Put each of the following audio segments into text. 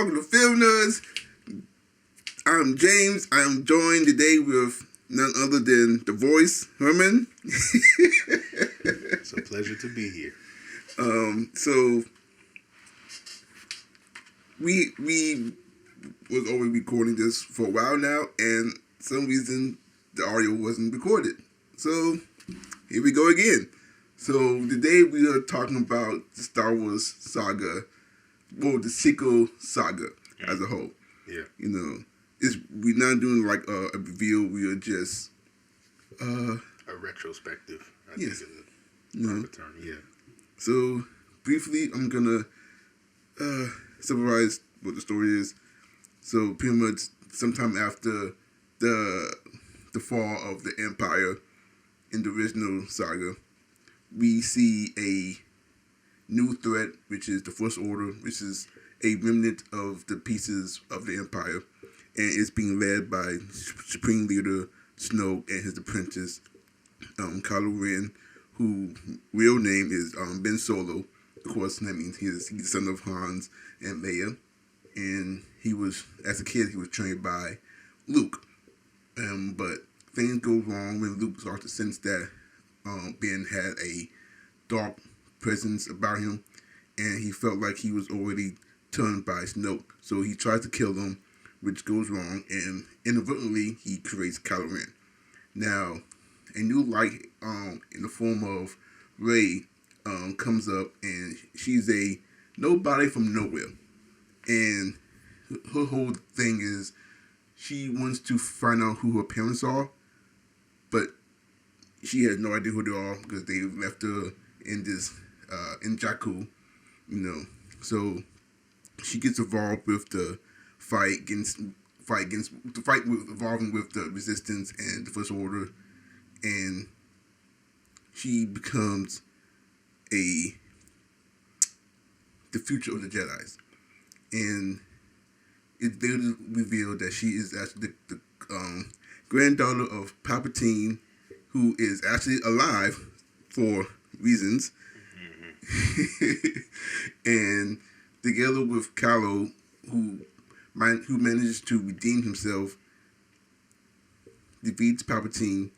welcome to Film Nerds. I'm James. I'm joined today with none other than the voice, Herman. It's a pleasure to be here. So we was already recording this for a while now, and for some reason the audio wasn't recorded. So here we go again. So today we are talking about the Star Wars saga, well, the sequel saga as a whole. Yeah. You know, we're not doing like a reveal. We are just a retrospective. I think is the proper term. Yeah. So briefly, I'm gonna summarize what the story is. So pretty much, sometime after the fall of the Empire in the original saga, we see a new threat, which is the First Order, which is a remnant of the pieces of the Empire, and it's being led by Supreme Leader Snoke and his apprentice, Kylo Ren, who real name is Ben Solo. Of course, that means he's the son of Hans and Leia, and he was, as a kid, he was trained by Luke, but things go wrong when Luke starts to sense that Ben had a dark presence about him, and he felt like he was already turned by Snoke. So he tries to kill him, which goes wrong, and inadvertently he creates Kylo Ren. Now, a new light in the form of Rey comes up, and she's a nobody from nowhere, and her whole thing is she wants to find out who her parents are, but she has no idea who they are because they left her in this in Jakku, you know. So she gets involved with the fight involving with the Resistance and the First Order, and she becomes the future of the Jedi's, and it's later revealed that she is actually the granddaughter of Palpatine, who is actually alive for reasons, and together with Kylo, who manages to redeem himself, defeats Palpatine,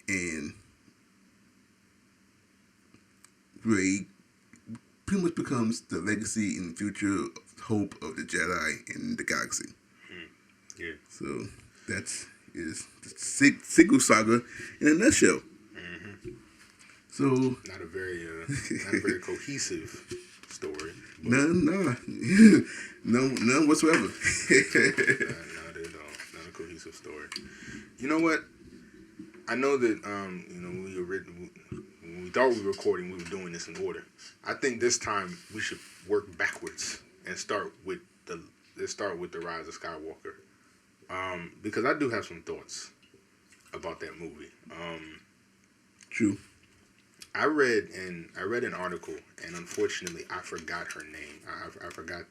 and Rey pretty much becomes the legacy and future hope of the Jedi in the galaxy. Yeah. So that's the sequel saga in a nutshell. Mm-hmm. So not a very cohesive story. None whatsoever. Not at all. Not a cohesive story. You know what? I know that when we thought we were recording, we were doing this in order. I think this time we should work backwards and start with the Rise of Skywalker, because I do have some thoughts about that movie. True. I read an article, and unfortunately, I forgot her name. I forgot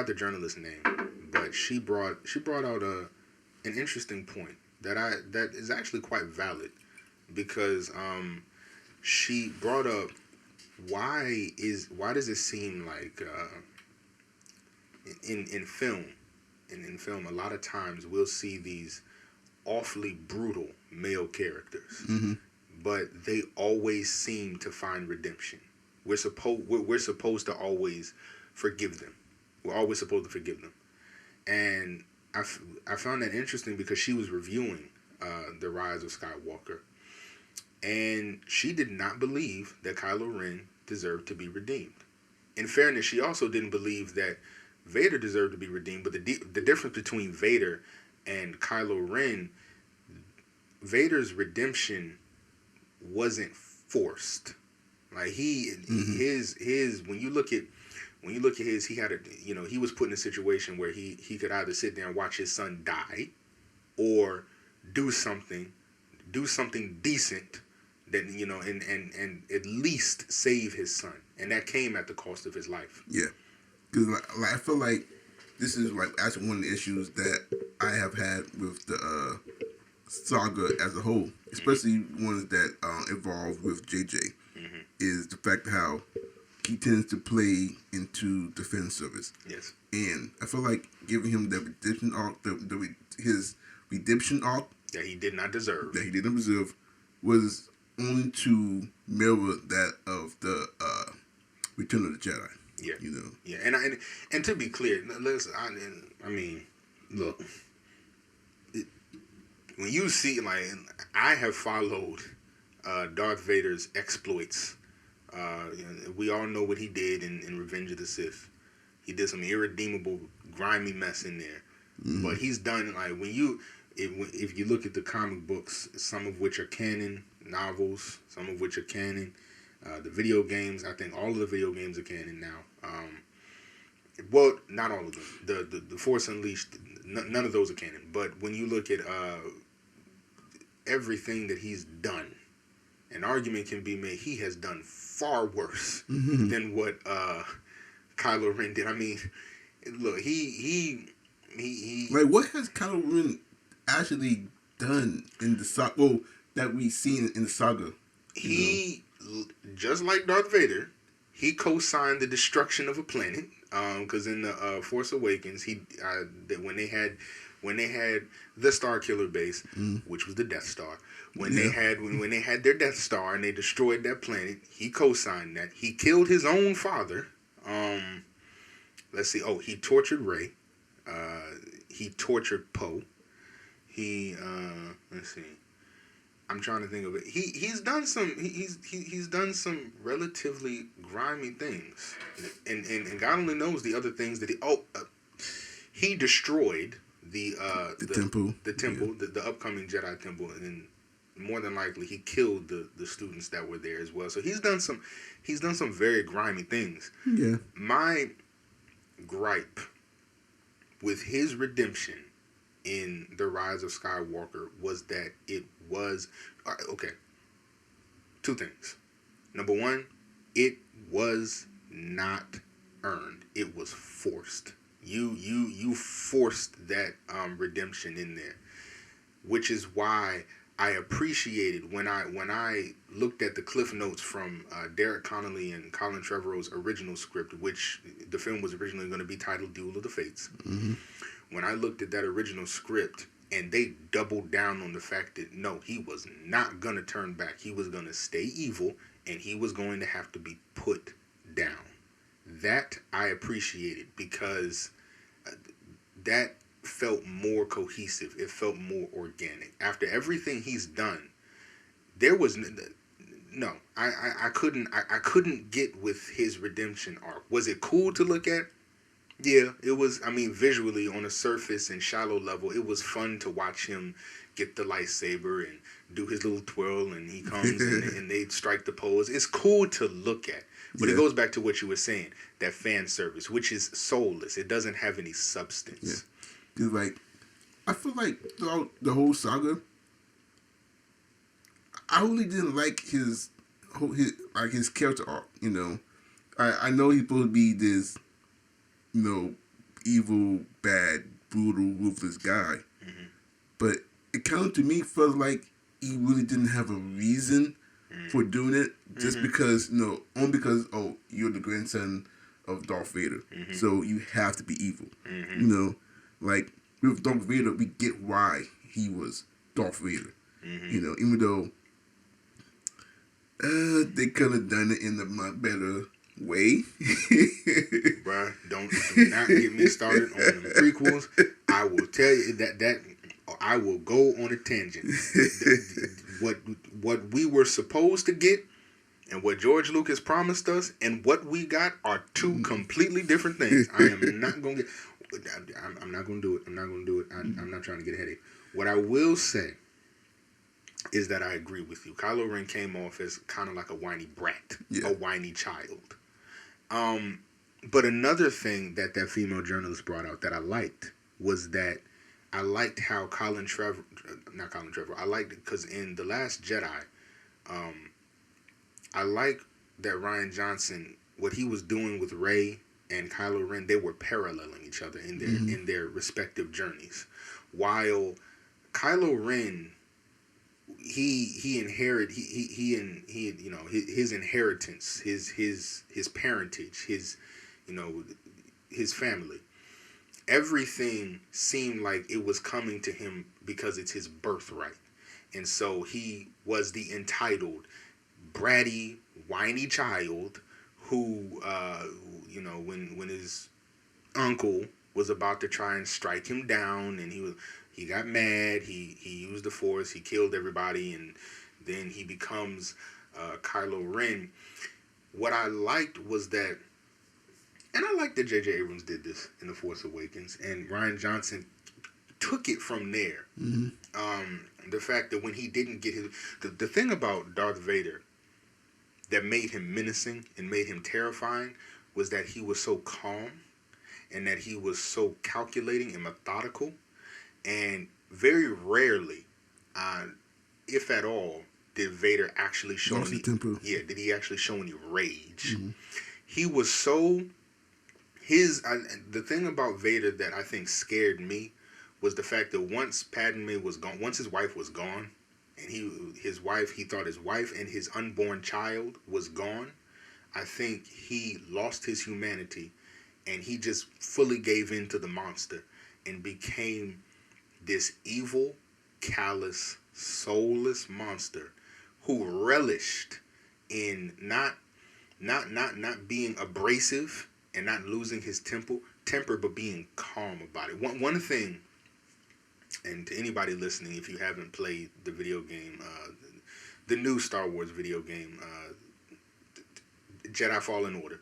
the journalist's name, but she brought out an interesting point that is actually quite valid, because she brought up why does it seem like in film a lot of times we'll see these awfully brutal male characters. Mm-hmm. But they always seem to find redemption. We're supposed to always forgive them. We're always supposed to forgive them. And I found that interesting because she was reviewing The Rise of Skywalker, and she did not believe that Kylo Ren deserved to be redeemed. In fairness, she also didn't believe that Vader deserved to be redeemed. But the difference between Vader and Kylo Ren, Vader's redemption wasn't forced. Like his when you look at his, he had he was put in a situation where he could either sit there and watch his son die, or do something decent that and at least save his son, and that came at the cost of his life. Yeah, because like I feel like this is like actually one of the issues that I have had with the saga as a whole, especially ones that involve with JJ, is the fact how he tends to play into the fan service. Yes. And I feel like giving him the redemption arc, his redemption arc that he did not deserve, was only to mirror that of the Return of the Jedi. Yeah. You know. Yeah, and to be clear, I mean, look, when you see, like, I have followed Darth Vader's exploits. We all know what he did in Revenge of the Sith. He did some irredeemable, grimy mess in there. Mm-hmm. But he's done, like, if you look at the comic books, some of which are canon, novels, some of which are canon, the video games, I think all of the video games are canon now. Well, not all of them. The Force Unleashed, none of those are canon. But when you look at everything that he's done, an argument can be made he has done far worse than what Kylo Ren did. I mean, look, he like, what has Kylo Ren actually done in the saga? Well, that we've seen in the saga. He, just like Darth Vader, he co-signed the destruction of a planet. Because in the Force Awakens, when they had the Star Killer base, which was the Death Star, when they had their Death Star and they destroyed that planet, he co-signed that. He killed his own father. Let's see. Oh, he tortured Rey. He tortured Poe. Let's see. I'm trying to think of it. He's done some relatively grimy things, and God only knows the other things that he destroyed the temple, the upcoming Jedi temple, and more than likely he killed the students that were there as well. So he's done some very grimy things. Yeah. My gripe with his redemption in The Rise of Skywalker was that it was okay. Two things. Number one, it was not earned. It was forced. You forced that redemption in there, which is why I appreciated when I looked at the cliff notes from Derek Connolly and Colin Trevorrow's original script, which the film was originally going to be titled Duel of the Fates. Mm-hmm. When I looked at that original script, and they doubled down on the fact that, no, he was not going to turn back. He was going to stay evil, and he was going to have to be put down. That I appreciated, because that felt more cohesive. It felt more organic. After everything he's done, there was no. I couldn't get with his redemption arc. Was it cool to look at? Yeah, it was. I mean, visually, on a surface and shallow level, it was fun to watch him get the lightsaber and do his little twirl, and he comes and they strike the pose. It's cool to look at, but it goes back to what you were saying, that fan service, which is soulless. It doesn't have any substance. Yeah. Like, I feel like throughout the whole saga, I really didn't like his character arc. You know, I know he's supposed to be this, you know, evil, bad, brutal, ruthless guy. Mm-hmm. But it kind of, to me, felt like he really didn't have a reason for doing it, just because, only because, you're the grandson of Darth Vader, so you have to be evil. You know, like, with Darth Vader, we get why he was Darth Vader. You know, even though they could have done it in a much better way. Bruh, do not get me started on the prequels. I will tell you that I will go on a tangent. What we were supposed to get and what George Lucas promised us and what we got are two completely different things. I am not going to I'm not going to do it. I'm not going to do it. I'm not trying to get a headache. What I will say is that I agree with you. Kylo Ren came off as kind of like a whiny brat, a whiny child. But another thing that female journalist brought out that I liked was that I liked how I liked it because in The Last Jedi, I like that Rian Johnson, what he was doing with Rey and Kylo Ren, they were paralleling each other in their respective journeys. While Kylo Ren, his inheritance, his parentage, you know his family. Everything seemed like it was coming to him because it's his birthright. And so he was the entitled, bratty, whiny child who, when his uncle was about to try and strike him down, and he got mad. He used the force. He killed everybody, and then he becomes Kylo Ren. What I liked was that, and I like that J.J. Abrams did this in The Force Awakens, and Rian Johnson took it from there. The fact that when he didn't get the thing about Darth Vader that made him menacing and made him terrifying was that he was so calm and that he was so calculating and methodical, and very rarely, if at all, did Vader actually show any temper. Yeah, did he actually show any rage? He was so the thing about Vader that I think scared me was the fact that once Padme was gone, once his wife was gone, and he thought his wife and his unborn child was gone, I think he lost his humanity, and he just fully gave in to the monster and became this evil, callous, soulless monster who relished in not being abrasive and not losing his temper, but being calm about it. One thing, and to anybody listening, if you haven't played the video game, the new Star Wars video game, Jedi Fallen Order,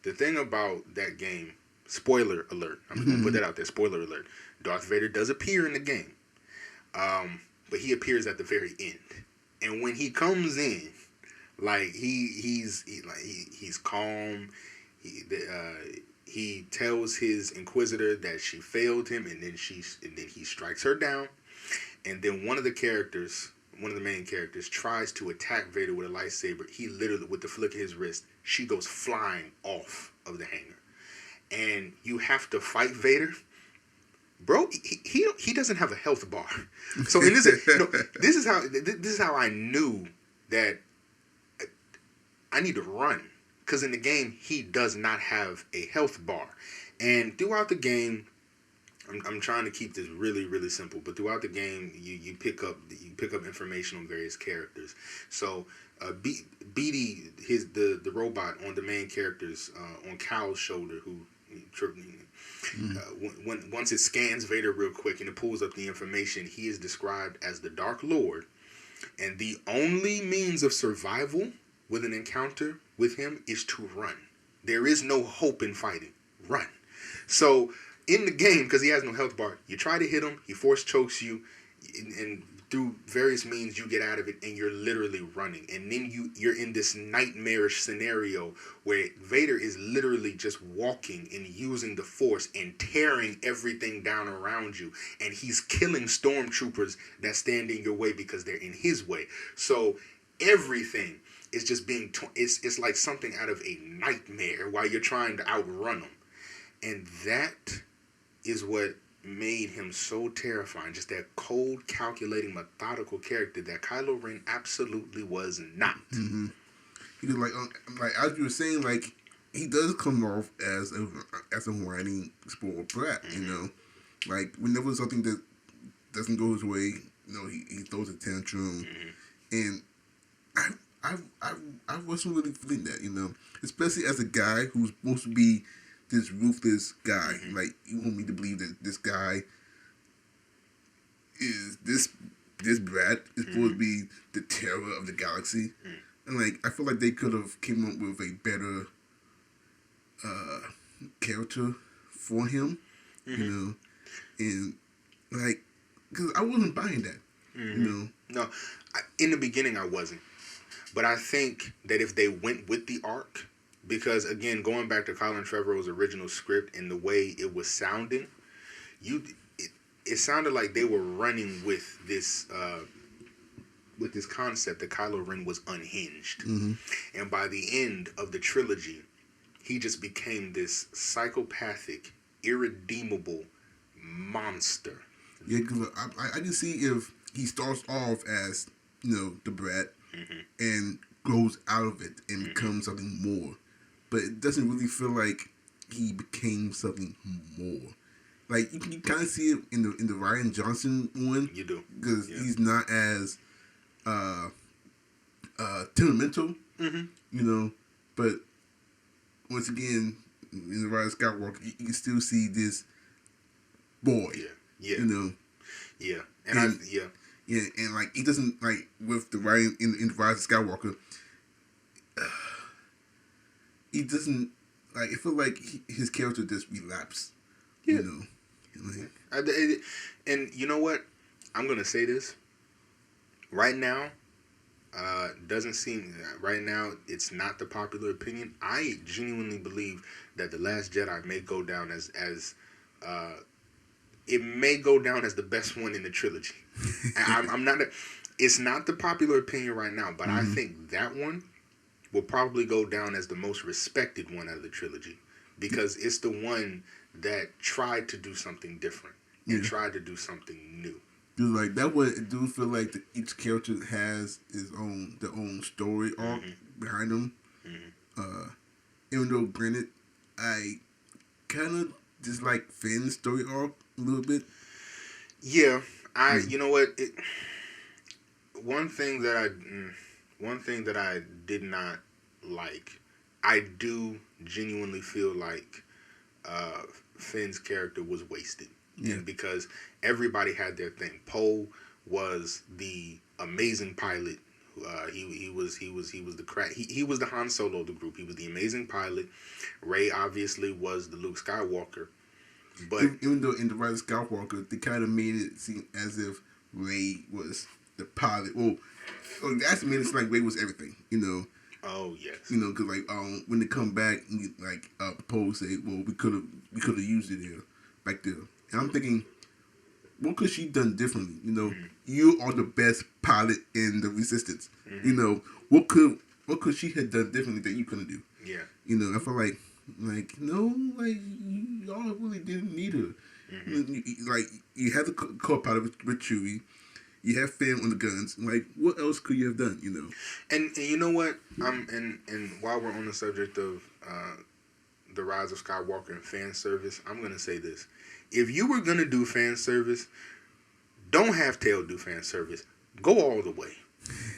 the thing about that game, spoiler alert, I'm going to put that out there, spoiler alert, Darth Vader does appear in the game, but he appears at the very end. And when he comes in, like he's calm. He tells his Inquisitor that she failed him, and then he strikes her down. And then one of the main characters, tries to attack Vader with a lightsaber. He literally, with the flick of his wrist, she goes flying off of the hangar, and you have to fight Vader. Bro, he doesn't have a health bar. So in this is how I knew that I need to run, because in the game he does not have a health bar. And throughout the game, I'm trying to keep this really, really simple, but throughout the game you pick up information on various characters. So Beatty, the robot on the main characters, on Cal's shoulder, who once it scans Vader real quick and it pulls up the information, he is described as the Dark Lord, and the only means of survival with an encounter with him is to run. There is no hope in fighting. Run. So in the game, because he has no health bar, you try to hit him, he force chokes you, and through various means you get out of it, and you're literally running. And then you're in this nightmarish scenario where Vader is literally just walking and using the force and tearing everything down around you, and he's killing stormtroopers that stand in your way because they're in his way. So everything is just being it's like something out of a nightmare while you're trying to outrun them. And that is what made him so terrifying. Just that cold, calculating, methodical character that Kylo Ren absolutely was not. He was like as you were saying, like he does come off as a whiny, spoiled brat. You know, like whenever something that doesn't go his way, he throws a tantrum, and I wasn't really feeling that, especially as a guy who's supposed to be this ruthless guy. Like, you want me to believe that this guy is this brat is supposed to be the terror of the galaxy, and like I feel like they could have came up with a better character for him, and like because I wasn't buying that, No, in the beginning I wasn't. But I think that if they went with the arc, because again, going back to Colin Trevorrow's original script and the way it was sounding, it sounded like they were running with this concept that Kylo Ren was unhinged. And by the end of the trilogy, he just became this psychopathic, irredeemable monster. Yeah, because I just see if he starts off as the brat Mm-hmm. and grows out of it and becomes something more, but it doesn't really feel like he became something more. Like you kind of see it in the Ryan Johnson one. You do, because yeah. he's not as temperamental, But once again, in the Rise of Skywalker, you can still see this boy. Yeah. Yeah. Yeah, and like he doesn't like with the Ryan in the Rise of Skywalker. He doesn't like. It feel like his character just relapsed. Yeah. And you know what? I'm gonna say this. Right now, doesn't seem right now. It's not the popular opinion. I genuinely believe that The Last Jedi may go down as it may go down as the best one in the trilogy. I'm not. It's not the popular opinion right now, but I think that one will probably go down as the most respected one out of the trilogy because it's the one that tried to do something different and tried to do something new. Dude, like that one, it do feel like each character has their own story arc behind them. Even though, granted, I kind of dislike Finn's story arc a little bit. Yeah, you know what? One thing that I did not like, I do genuinely feel like Finn's character was wasted. And because everybody had their thing. Poe was the amazing pilot. He was the crack. He was the Han Solo of the group. He was the amazing pilot. Rey obviously was the Luke Skywalker. But even though in the Rise of Skywalker, they kind of made it seem as if Rey was the pilot. Well, that's made it seem like Rey was everything. Oh yes. Because like when they come back, like Poe say, well, we could have used it there, back there. And I'm thinking, what could she done differently? You are the best pilot in the Resistance. What could she have done differently that you couldn't do? Yeah. I feel like no, like y'all really didn't need her. Like you had the co-pilot with Chewie, you have Finn on the guns. Like what else could you have done? And you know what? And while we're on the subject of the Rise of Skywalker and fan service, I'm gonna say this. If you were going to do fan service, don't have Tail do fan service. Go all the way.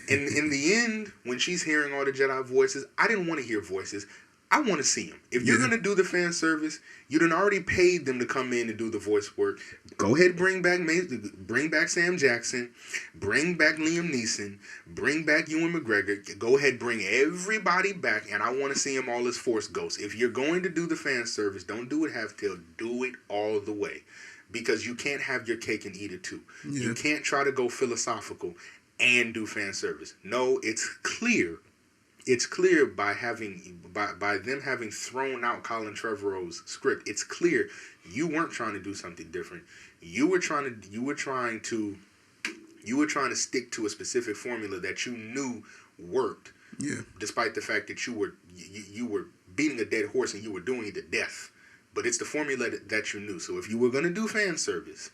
And in the end, when she's hearing all the Jedi voices, I didn't want to hear voices. I want to see them. If you're going to do the fan service, you done already paid them to come in and do the voice work. Go ahead, bring back Sam Jackson, bring back Liam Neeson, bring back Ewan McGregor. Go ahead, bring everybody back, and I want to see them all as Force ghosts. If you're going to do the fan service, don't do it half-tailed. Do it all the way, because you can't have your cake and eat it too. Yeah. You can't try to go philosophical and do fan service. No, it's clear. It's clear by them having thrown out Colin Trevorrow's script. It's clear you weren't trying to do something different. You were trying to stick to a specific formula that you knew worked. Yeah. Despite the fact that you were beating a dead horse and you were doing it to death, but it's the formula that you knew. So if you were going to do fan service,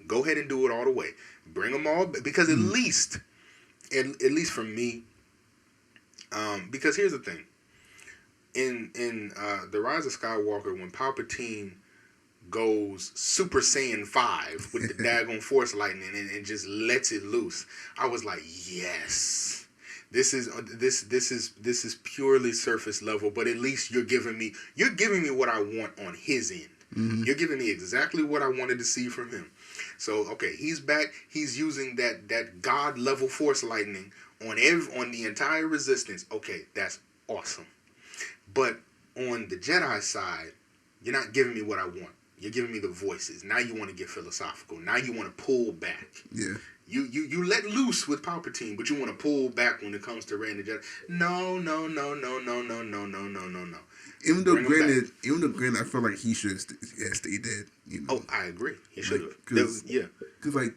go ahead and do it all the way. Bring them all, because at least for me. Because here's the thing. In The Rise of Skywalker, when Palpatine goes Super Saiyan 5 with the daggone Force lightning and just lets it loose, I was like, yes. This is purely surface level, but at least you're giving me what I want on his end. Mm-hmm. You're giving me exactly what I wanted to see from him. So okay, he's back. He's using that God level Force lightning on the entire Resistance. Okay, that's awesome. But on the Jedi side, you're not giving me what I want. You're giving me the voices. Now you want to get philosophical. Now you want to pull back. Yeah. You let loose with Palpatine, but you want to pull back when it comes to Rey and the Jedi. No. Even though granted, I feel like he should have stayed dead. Oh, I agree. He should have. Because like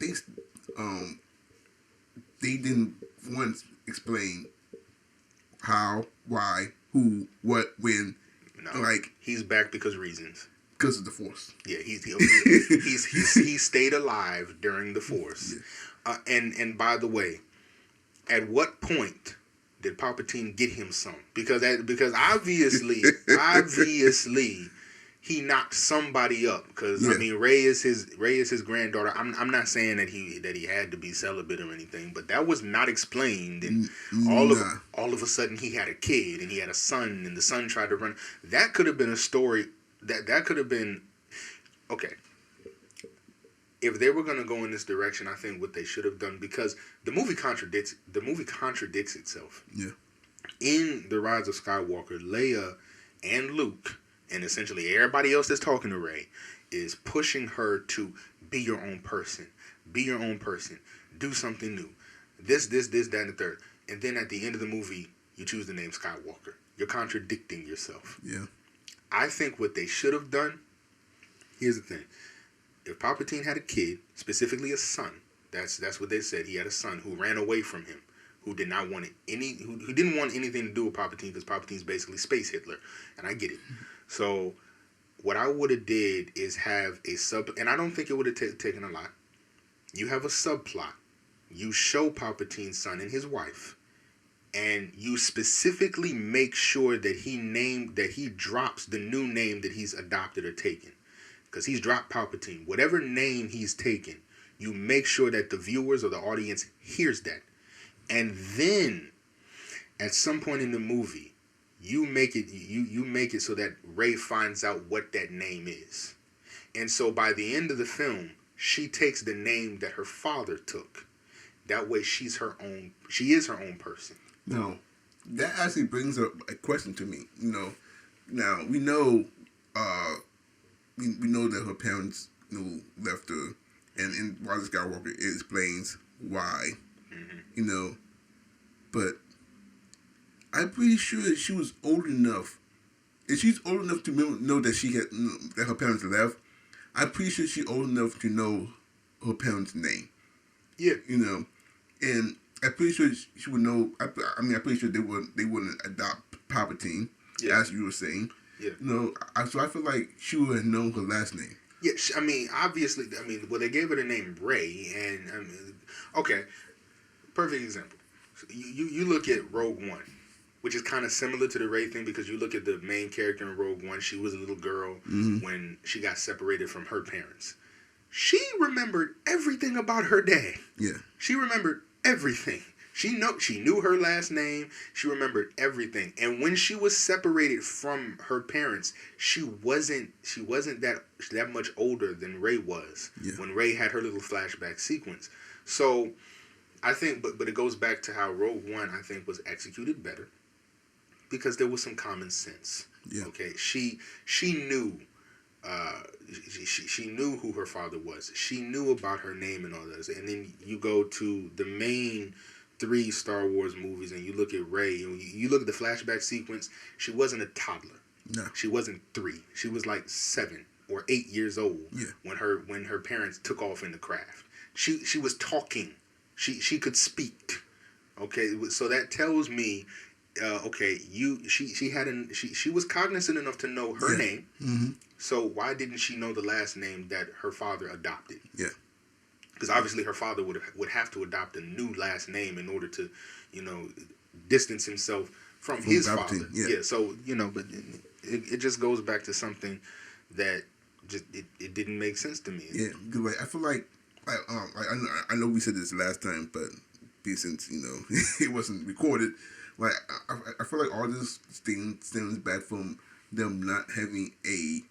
they didn't once explain how, why, who, what, when. No, like he's back because of reasons. Because of the Force. Yeah, he stayed alive during the Force. And by the way, at what point did Palpatine get him some? Because obviously he knocked somebody up. Because I mean, Rey is his granddaughter. I'm not saying that he had to be celibate or anything, but that was not explained. And all of a sudden he had a kid and he had a son, and the son tried to run. That could have been a story. That could have been okay. If they were going to go in this direction, I think what they should have done, because the movie contradicts itself. Yeah. In The Rise of Skywalker, Leia and Luke, and essentially everybody else that's talking to Rey, is pushing her to be your own person. Be your own person. Do something new. This, that, and the third. And then at the end of the movie, you choose the name Skywalker. You're contradicting yourself. Yeah. I think what they should have done, here's the thing. If Palpatine had a kid, specifically a son, that's what they said. He had a son who ran away from him, who did not want who didn't want anything to do with Palpatine, because Palpatine's basically space Hitler, and I get it. So what I would have did is have a and I don't think it would have taken a lot. You have a subplot. You show Palpatine's son and his wife, and you specifically make sure that he drops the new name that he's adopted or taken. Because he's dropped Palpatine. Whatever name he's taken, you make sure that the viewers or the audience hears that. And then, at some point in the movie, you make it so that Rey finds out what that name is. And so by the end of the film, she takes the name that her father took. That way she is her own person. Now, that actually brings up a question to me. Now we know we know that her parents left her, and in Rise of Skywalker it explains why. But I'm pretty sure that she was old enough. If she's old enough to know that that her parents left, I'm pretty sure she's old enough to know her parents' name. Yeah. And I'm pretty sure she would know. I'm pretty sure they wouldn't adopt Palpatine, as you were saying. Yeah. So I feel like she would have known her last name. Yeah, obviously, they gave her the name Rey, and okay, perfect example. So you look at Rogue One, which is kind of similar to the Rey thing, because you look at the main character in Rogue One. She was a little girl when she got separated from her parents. She remembered everything about her dad. Yeah. She remembered everything. She knew her last name. She remembered everything. And when she was separated from her parents, she wasn't that much older than Rey was. Yeah. When Rey had her little flashback sequence. So I think, but it goes back to how Rogue One, I think, was executed better, because there was some common sense. Yeah. Okay. She knew. She knew who her father was. She knew about her name and all that. And then you go to the main 3 Star Wars movies, and you look at Rey, and you look at the flashback sequence. She wasn't a toddler. No. She wasn't 3. She was like 7 or 8 years old. Yeah. When her parents took off in the craft. She was talking. She could speak. Okay, so that tells me, she was cognizant enough to know her name. Mm-hmm. So why didn't she know the last name that her father adopted? Yeah. Because obviously her father would have to adopt a new last name in order to, distance himself from his father. Yeah. So but it just goes back to something that just it didn't make sense to me. Yeah. Because I feel like I know we said this last time, but since it wasn't recorded, I feel like all this stems back from them not having a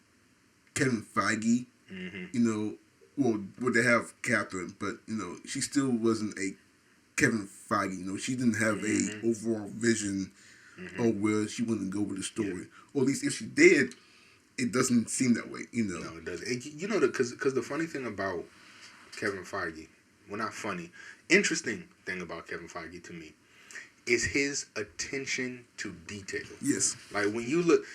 Kevin Feige. Mm-hmm. Well, they have Catherine, but she still wasn't a Kevin Feige. She didn't have a overall vision of where she wanted to go with the story. Or at least if she did, it doesn't seem that way. No, it doesn't. Because the funny thing about Kevin Feige, well, not funny, interesting thing about Kevin Feige to me is his attention to detail. Yes. Like when you look,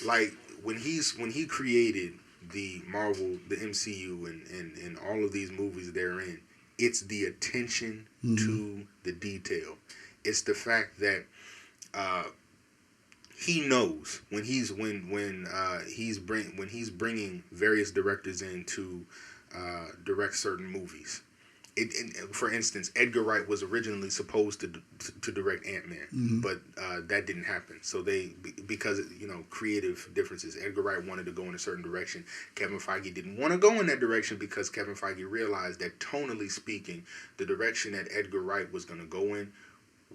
like when he created the Marvel, the MCU, and all of these movies they're in, it's the attention to the detail. It's the fact that he knows when he's bringing various directors in to direct certain movies. for instance, Edgar Wright was originally supposed to direct Ant-Man, but that didn't happen. So because creative differences. Edgar Wright wanted to go in a certain direction. Kevin Feige didn't want to go in that direction because Kevin Feige realized that tonally speaking, the direction that Edgar Wright was going to go in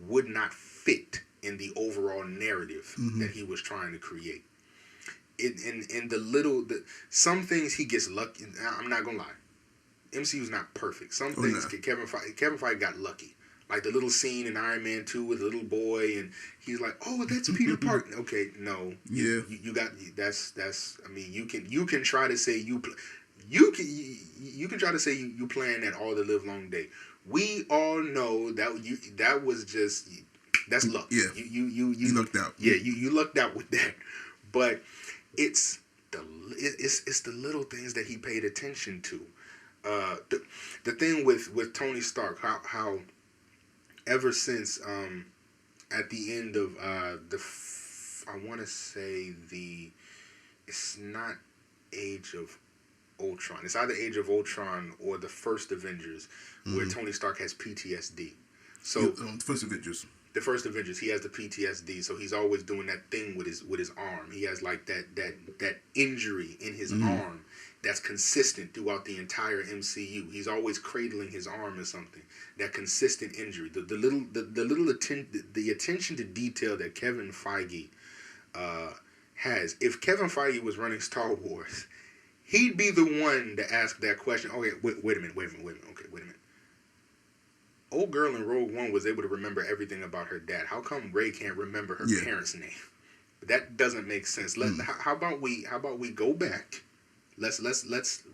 would not fit in the overall narrative that he was trying to create. In some things he gets lucky. I'm not gonna lie. MCU's not perfect. Some things Kevin Feige got lucky. Like the little scene in Iron Man 2 with the little boy, and he's like, "Oh, that's Peter Parker." Okay, no, you got that's. I mean, you can try to say you can try to say you plan that all the live long day. We all know that was just that's luck. Yeah, you lucked out. Yeah, you lucked out with that, but it's the little things that he paid attention to. The thing with Tony Stark, how ever since at the end of I want to say it's not Age of Ultron. It's either Age of Ultron or the first Avengers, where Tony Stark has PTSD. So first Avengers. The first Avengers, he has the PTSD, so he's always doing that thing with his arm. He has like that injury in his arm that's consistent throughout the entire MCU. He's always cradling his arm or something. That consistent injury, the attention to detail that Kevin Feige has. If Kevin Feige was running Star Wars, he'd be the one to ask that question. Okay, wait a minute. Okay, wait a minute. Old girl in Rogue One was able to remember everything about her dad. How come Rey can't remember her parents' name? That doesn't make sense. How about we go back? Let's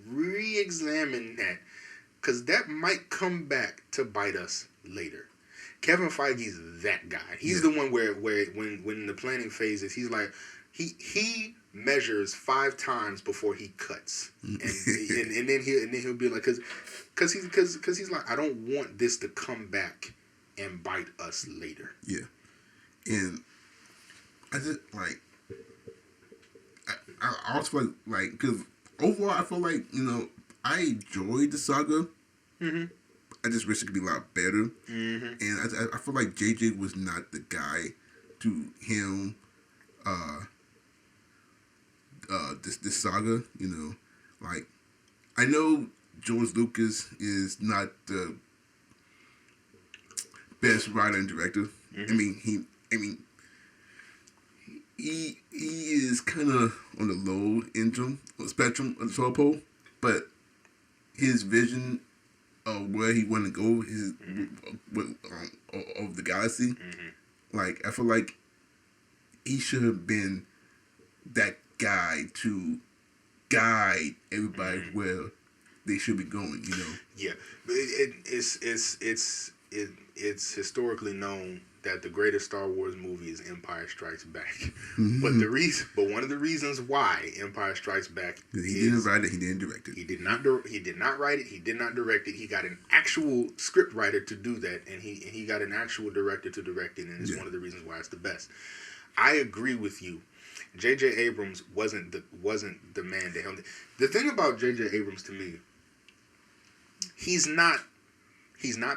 re-examine that, because that might come back to bite us later. Kevin Feige's that guy. He's the one where when the planning phase is, he's like he measures 5 times before he cuts, and then he'll be like, because he's like, I don't want this to come back and bite us later. Yeah, and I just like I also like because overall I feel like I enjoyed the saga. I just wish it could be a lot better. And I feel like JJ was not the guy to him. This saga, like I know George Lucas is not the best writer and director. I mean he is kind of on the low spectrum of the soul pole, but his vision of where he want to go of the galaxy, like I feel like he should have been that guy to guide everybody where they should be going. Yeah, it's historically known that the greatest Star Wars movie is Empire Strikes Back. But one of the reasons why Empire Strikes Back he didn't write it, he didn't direct it. He did not write it, he did not direct it. He got an actual script writer to do that, and he got an actual director to direct it, and it's one of the reasons why it's the best. I agree with you. J.J. Abrams wasn't the man to help. The thing about J.J. Abrams to me, he's not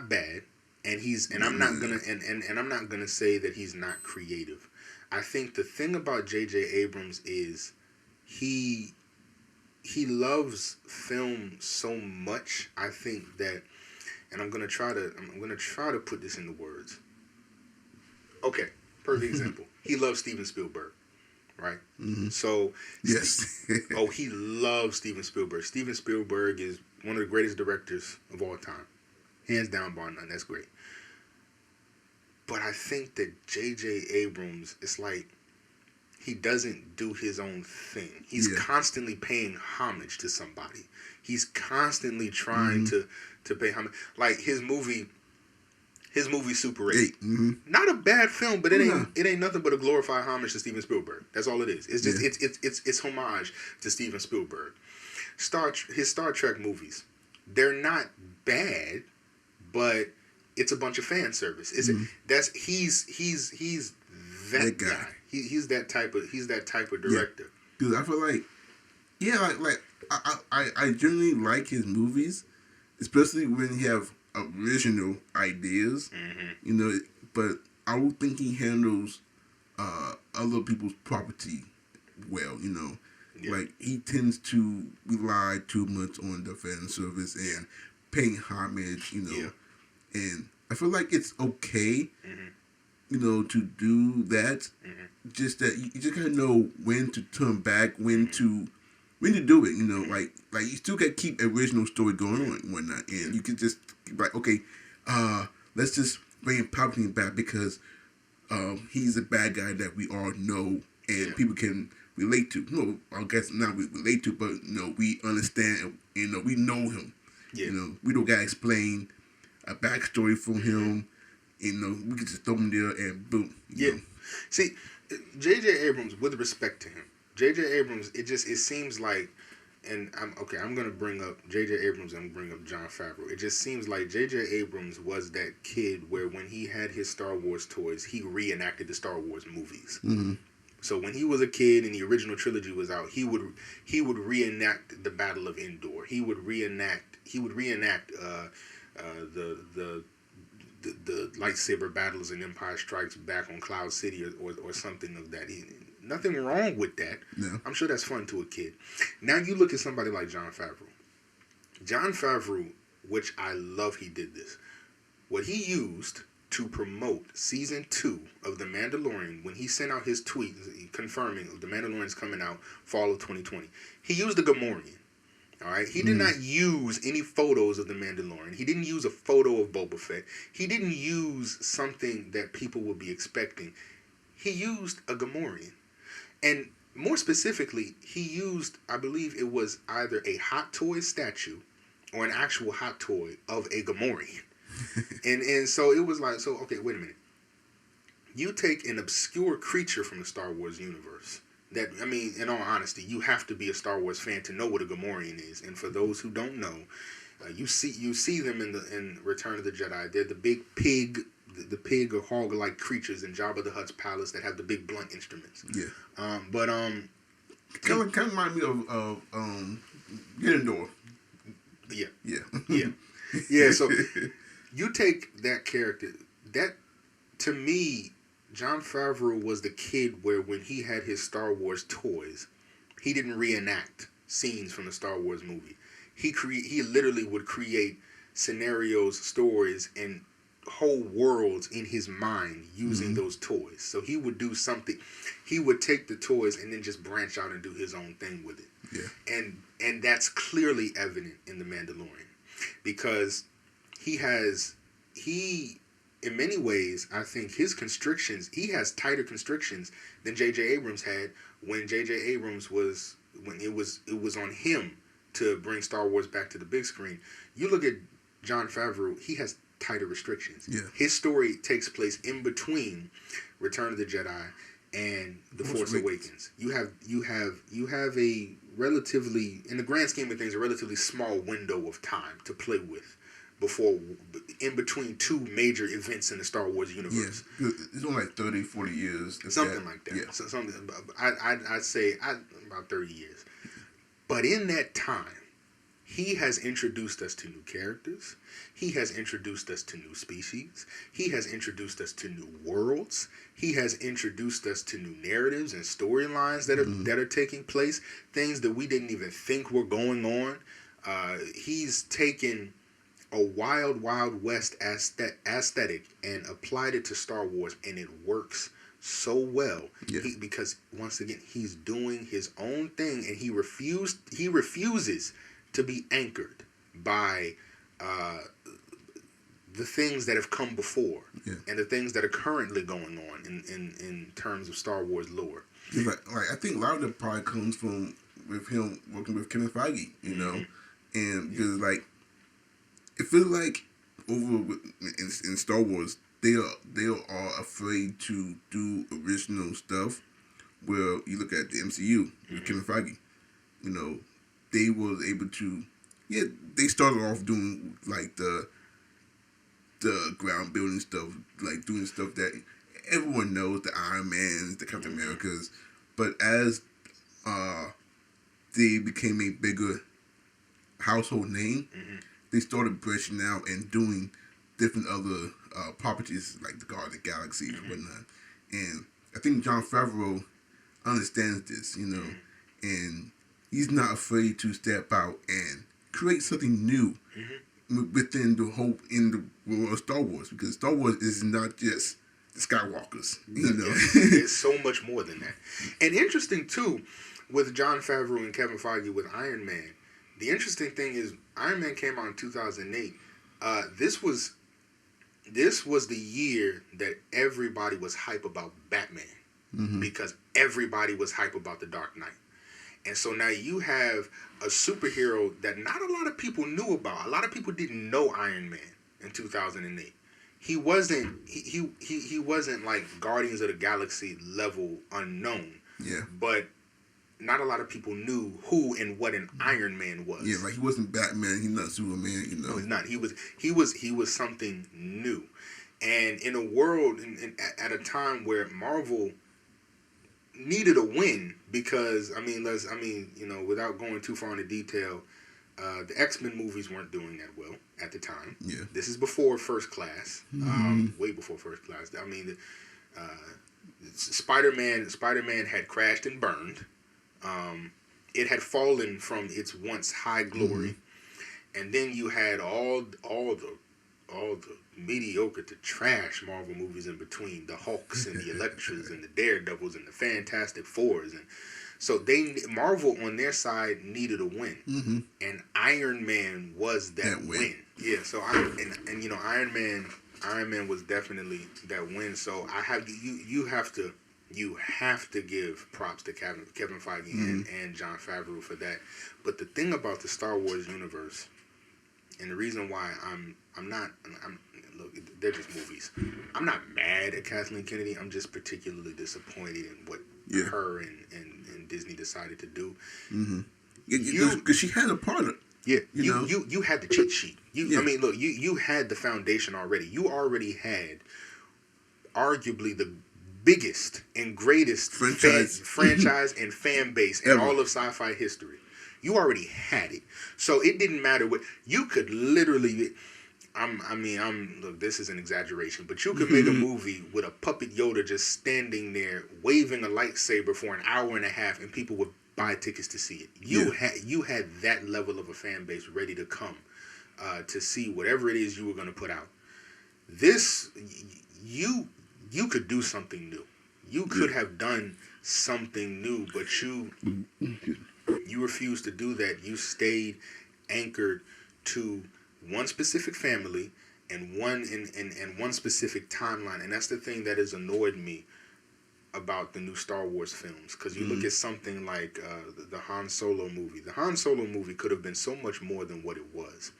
bad, and I'm not gonna say that he's not creative. I think the thing about J.J. Abrams is he loves film so much. I think that, and I'm gonna try to put this into words. Okay, perfect example. He loves Steven Spielberg. Right? So, yes. He loves Steven Spielberg. Steven Spielberg is one of the greatest directors of all time. Hands down, bar none. That's great. But I think that J.J. Abrams, it's like he doesn't do his own thing. He's constantly paying homage to somebody. He's constantly trying to pay homage. Like his movie Super 8. Not a bad film, but it ain't nothing but a glorified homage to Steven Spielberg. That's all it is. It's just it's homage to Steven Spielberg. His Star Trek movies, they're not bad, but it's a bunch of fan service. He's that guy. He's that type of director. Dude, I feel like I generally like his movies, especially when he have original ideas, Mm-hmm. but I don't think he handles other people's property well. Yeah. Like he tends to rely too much on the fan service Yeah. and paying homage. Yeah. And I feel like it's okay, Mm-hmm. to do that. Mm-hmm. Just that you just gotta know when to turn back, Mm-hmm. when to do it. Mm-hmm. Like you still gotta keep original story going Yeah. on and whatnot. And Yeah. you can just like, okay, let's just bring Palpatine back because he's a bad guy that we all know Yeah. and people can relate to. No, I guess not we relate to, but we understand. We know him. Yeah. We don't gotta explain a backstory from Mm-hmm. him. We could just throw him there and boom. Yeah. See, J.J. Abrams, with respect to him, J.J. Abrams, it seems like, and I'm gonna bring up J.J. Abrams and bring up Jon Favreau. It just seems like J.J. Abrams was that kid where when he had his Star Wars toys, he reenacted the Star Wars movies. Mm-hmm. So when he was a kid and the original trilogy was out, he would reenact the Battle of Endor. He would reenact the lightsaber battles in Empire Strikes Back on Cloud City or something of that. Nothing wrong with that. Yeah. I'm sure that's fun to a kid. Now you look at somebody like Jon Favreau. Jon Favreau, which I love he did this. What he used to promote season 2 of The Mandalorian, when he sent out his tweet confirming The Mandalorian's coming out fall of 2020, he used the Gamorrean. All right, he did not use any photos of the Mandalorian. He didn't use a photo of Boba Fett. He didn't use something that people would be expecting. He used a Gamorrean, and more specifically, he used, I believe it was either a Hot Toy statue or an actual hot toy of a Gamorrean, and so it was like, so okay, wait a minute. You take an obscure creature from the Star Wars universe. That, I mean, in all honesty, you have to be a Star Wars fan to know what a Gamorrean is. And for those who don't know, you see them in Return of the Jedi. They're the big pig, the pig or hog-like creatures in Jabba the Hutt's palace that have the big blunt instruments. Yeah. Kind of remind me of Ganondorf. Yeah. Yeah. Yeah. Yeah. So you take that character. That, to me, Jon Favreau was the kid where when he had his Star Wars toys, he didn't reenact scenes from the Star Wars movie. He literally would create scenarios, stories, and whole worlds in his mind using those toys. So he would do something. He would take the toys and then just branch out and do his own thing with it. Yeah. And that's clearly evident in The Mandalorian because in many ways, I think he has tighter constrictions than J.J. Abrams had when it was on him to bring Star Wars back to the big screen. You look at Jon Favreau, he has tighter restrictions. Yeah. His story takes place in between Return of the Jedi and The Force Awakens. You have a relatively, in the grand scheme of things, a relatively small window of time to play with before, in between two major events in the Star Wars universe. Yeah, it's only like 30, 40 years. Something like that. Yeah. So I'd say about 30 years. But in that time, he has introduced us to new characters. He has introduced us to new species. He has introduced us to new worlds. He has introduced us to new narratives and storylines that are taking place, things that we didn't even think were going on. He's taken a wild, wild west aesthetic and applied it to Star Wars, and it works so well. Yeah. Because once again, he's doing his own thing, and he refuses to be anchored by the things that have come before and the things that are currently going on in terms of Star Wars lore. Like I think a lot of it probably comes from with him working with Kevin Feige, and because like it feels like in Star Wars they are afraid to do original stuff. Where you look at the MCU with Kevin Feige, they were able to, they started off doing like the ground building stuff, like doing stuff that everyone knows, the Iron Mans, the Captain Americas, but as they became a bigger household name, they started branching out and doing different other properties like the Guardian of the Galaxy and whatnot. And I think Jon Favreau understands this, and he's not afraid to step out and create something new within the whole in the world of Star Wars, because Star Wars is not just the Skywalkers, It's so much more than that. And interesting too, with Jon Favreau and Kevin Feige with Iron Man. The interesting thing is Iron Man came out in 2008. This was the year that everybody was hype about Batman, because everybody was hype about The Dark Knight. And so now you have a superhero that not a lot of people knew about. A lot of people didn't know Iron Man in 2008. He wasn't he wasn't like Guardians of the Galaxy level unknown. Yeah. But not a lot of people knew who and what an Iron Man was. Yeah, like he wasn't Batman, he's not Superman, No, he's not. He was something new. And in a world at a time where Marvel needed a win, because without going too far into detail, the X-Men movies weren't doing that well at the time. Yeah. This is before First Class, way before First Class. I mean, Spider-Man had crashed and burned. It had fallen from its once high glory, and then you had all the mediocre to trash Marvel movies in between, the Hulks and the Electras and the Daredevils and the Fantastic Fours, and so Marvel on their side needed a win, and Iron Man was that win. Yeah, so Iron Man was definitely that win. So you have to give props to Kevin Feige and Jon Favreau for that. But the thing about the Star Wars universe, and the reason why look, they're just movies. I'm not mad at Kathleen Kennedy. I'm just particularly disappointed in what her and Disney decided to do. Because she had a partner. Yeah, you had the cheat sheet. I mean, look, you had the foundation already. You already had arguably the biggest and greatest franchise and fan base in all of sci-fi history. You already had it, so it didn't matter what you could literally. Look, this is an exaggeration, but you could make a movie with a puppet Yoda just standing there waving a lightsaber for an hour and a half, and people would buy tickets to see it. You had that level of a fan base ready to come to see whatever it is you were going to put out. This you could do something new. You could have done something new, but you refused to do that. You stayed anchored to one specific family and one specific timeline, and that's the thing that has annoyed me about the new Star Wars films. Because you look at something like the Han Solo movie. The Han Solo movie could have been so much more than what it was.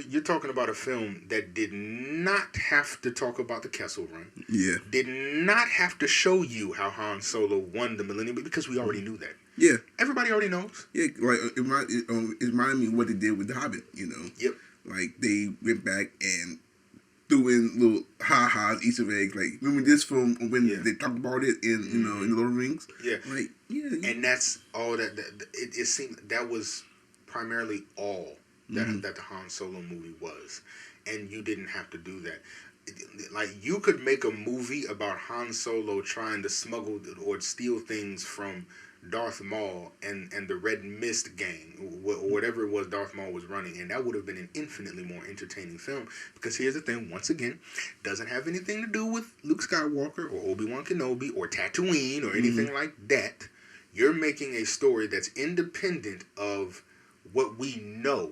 You're talking about a film that did not have to talk about the Kessel Run. Yeah. Did not have to show you how Han Solo won the Millennium, because we already knew that. Yeah. Everybody already knows. Yeah, like it reminded me of what they did with The Hobbit, Yep. Like they went back and threw in little ha-has, Easter eggs. Like, remember this film when they talked about it in, in the Lord of the Rings? Yeah. Like, And that's all that it seemed that was primarily all that the Han Solo movie was. And you didn't have to do that. Like, you could make a movie about Han Solo trying to smuggle or steal things from Darth Maul and the Red Mist gang, or whatever it was Darth Maul was running, and that would have been an infinitely more entertaining film. Because here's the thing, once again, doesn't have anything to do with Luke Skywalker or Obi-Wan Kenobi or Tatooine or anything like that. You're making a story that's independent of what we know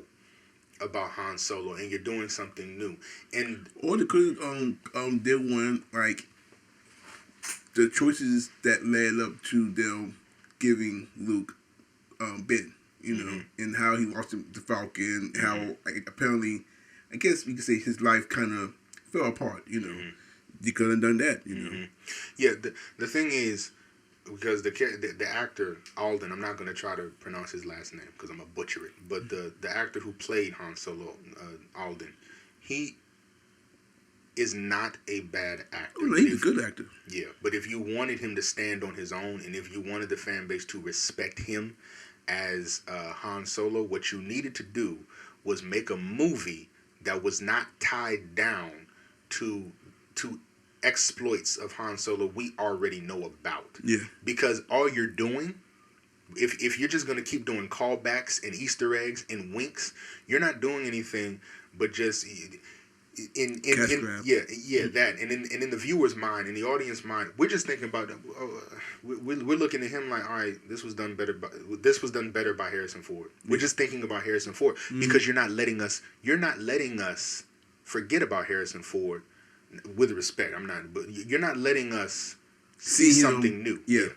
about Han Solo, and you're doing something new. And or they could did one like the choices that led up to them giving Luke Ben, and how he lost the Falcon, how apparently, I guess we could say his life kind of fell apart. You could have done that. Yeah, the thing is, because the actor Alden, I'm not going to try to pronounce his last name because I'm gonna butcher it, but the actor who played Han Solo, Alden, he is not a bad actor. Oh, no, he's a good actor. Yeah, but if you wanted him to stand on his own, and if you wanted the fan base to respect him as Han Solo. What you needed to do was make a movie that was not tied down to exploits of Han Solo we already know about. Yeah. Because all you're doing, if you're just gonna keep doing callbacks and Easter eggs and winks, you're not doing anything but just in that, and in the viewer's mind, in the audience mind, we're just thinking about we're looking at him like, all right, this was done better by Harrison Ford. We're just thinking about Harrison Ford because you're not letting us forget about Harrison Ford. With respect, but you're not letting us see something new. Yeah.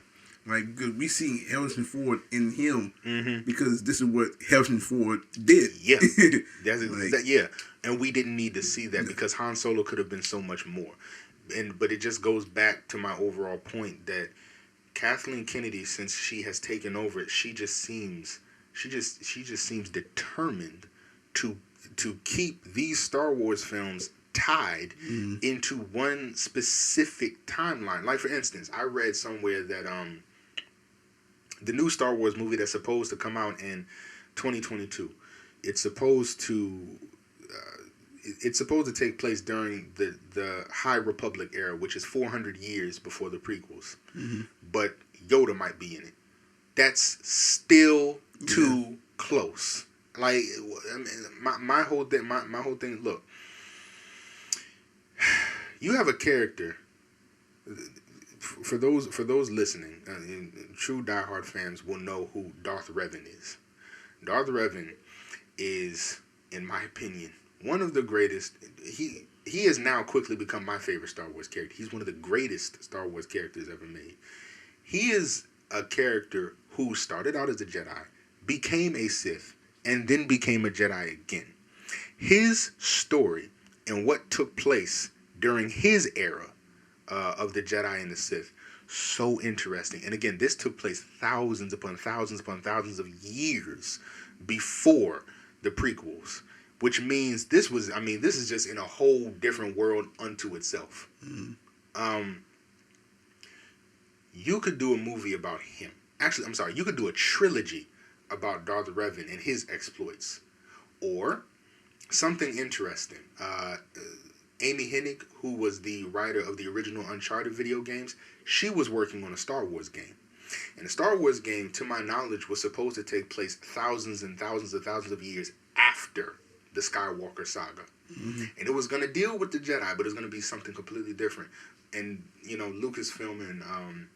Like, we see Harrison Ford in him because this is what Harrison Ford did. Yeah, and we didn't need to see that because Han Solo could have been so much more. But it just goes back to my overall point that Kathleen Kennedy, since she has taken over it, she just seems determined to keep these Star Wars films tied into one specific timeline. Like, for instance, I read somewhere that the new Star Wars movie that's supposed to come out in 2022, it's supposed to take place during the High Republic era, which is 400 years before the prequels. But Yoda might be in it. That's still too close. Like, I mean, my whole thing. Look, you have a character. For those listening, true diehard fans will know who Darth Revan is. Darth Revan is, in my opinion, one of the greatest. He has now quickly become my favorite Star Wars character. He's one of the greatest Star Wars characters ever made. He is a character who started out as a Jedi, became a Sith, and then became a Jedi again. His story and what took place during his era of the Jedi and the Sith, so interesting. And again, this took place thousands upon thousands upon thousands of years before the prequels, which means this is just in a whole different world unto itself. You could do a movie about him. Actually, I'm sorry, you could do a trilogy about Darth Revan and his exploits. Or something interesting. Amy Hennig, who was the writer of the original Uncharted video games, she was working on a Star Wars game. And the Star Wars game, to my knowledge, was supposed to take place thousands and thousands of years after the Skywalker saga. And it was going to deal with the Jedi, but it was going to be something completely different. And, Lucasfilm and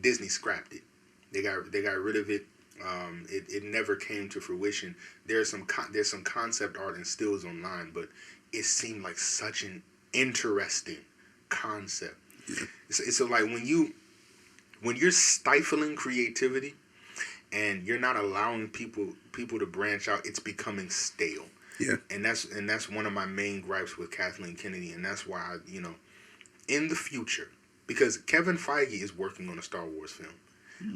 Disney scrapped it. They got rid of it. It never came to fruition. There's some concept art and stills online, but it seemed like such an interesting concept. So like when you're stifling creativity and you're not allowing people to branch out, it's becoming stale. Yeah. And that's one of my main gripes with Kathleen Kennedy, and that's why in the future, because Kevin Feige is working on a Star Wars film.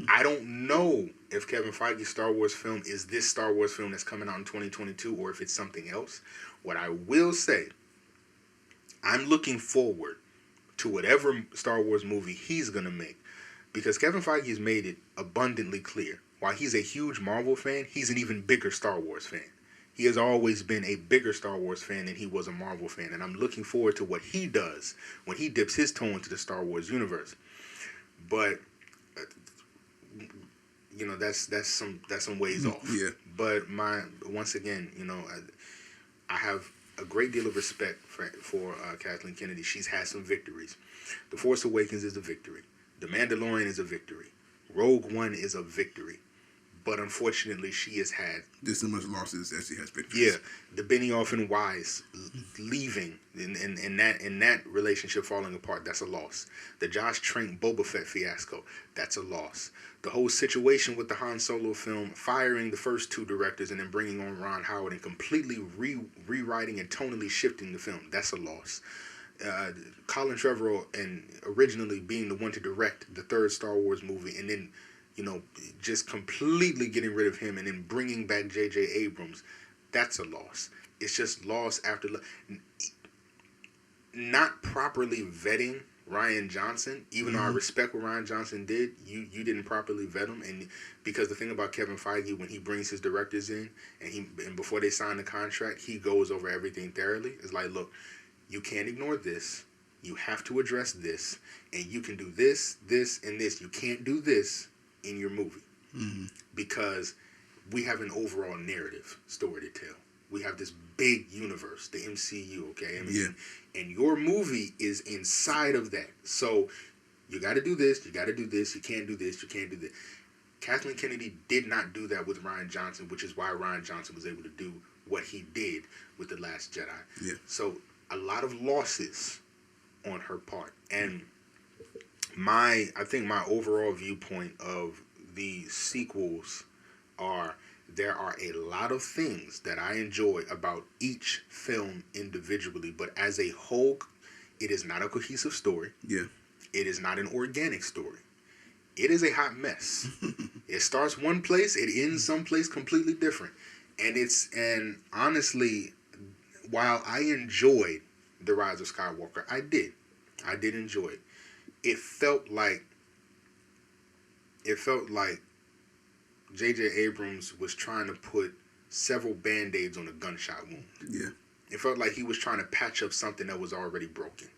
I don't know if Kevin Feige's Star Wars film is this Star Wars film that's coming out in 2022 or if it's something else. What I will say, I'm looking forward to whatever Star Wars movie he's going to make, because Kevin Feige has made it abundantly clear. While he's a huge Marvel fan, he's an even bigger Star Wars fan. He has always been a bigger Star Wars fan than he was a Marvel fan, and I'm looking forward to what he does when he dips his toe into the Star Wars universe. But that's some ways off. Yeah. But once again, I have a great deal of respect for Kathleen Kennedy. She's had some victories. The Force Awakens is a victory. The Mandalorian is a victory. Rogue One is a victory. But unfortunately, she has had... There's so much losses as she has victories. Yeah. The Benioff and Weiss leaving and that relationship falling apart, that's a loss. The Josh Trank Boba Fett fiasco, that's a loss. The whole situation with the Han Solo film, firing the first two directors and then bringing on Ron Howard and completely rewriting and tonally shifting the film, that's a loss. Colin Trevorrow and originally being the one to direct the third Star Wars movie and then just completely getting rid of him and then bringing back J.J. Abrams, that's a loss. It's just loss after not properly vetting Rian Johnson, even though I respect what Rian Johnson did, you didn't properly vet him, and because the thing about Kevin Feige, when he brings his directors in, and before they sign the contract, he goes over everything thoroughly. It's like, look, you can't ignore this. You have to address this, and you can do this, this, and this. You can't do this in your movie because we have an overall narrative story to tell. We have this big universe, the MCU, okay? I mean, and your movie is inside of that. So you got to do this, you got to do this, you can't do this, you can't do this. Kathleen Kennedy did not do that with Rian Johnson, which is why Rian Johnson was able to do what he did with The Last Jedi. Yeah. So a lot of losses on her part. And I think my overall viewpoint of the sequels are, there are a lot of things that I enjoy about each film individually, but as a whole, it is not a cohesive story. Yeah. It is not an organic story. It is a hot mess. It starts one place, it ends someplace completely different. And honestly, while I enjoyed The Rise of Skywalker, I did enjoy it. It felt like J.J. Abrams was trying to put several Band-Aids on a gunshot wound. Yeah. It felt like he was trying to patch up something that was already broken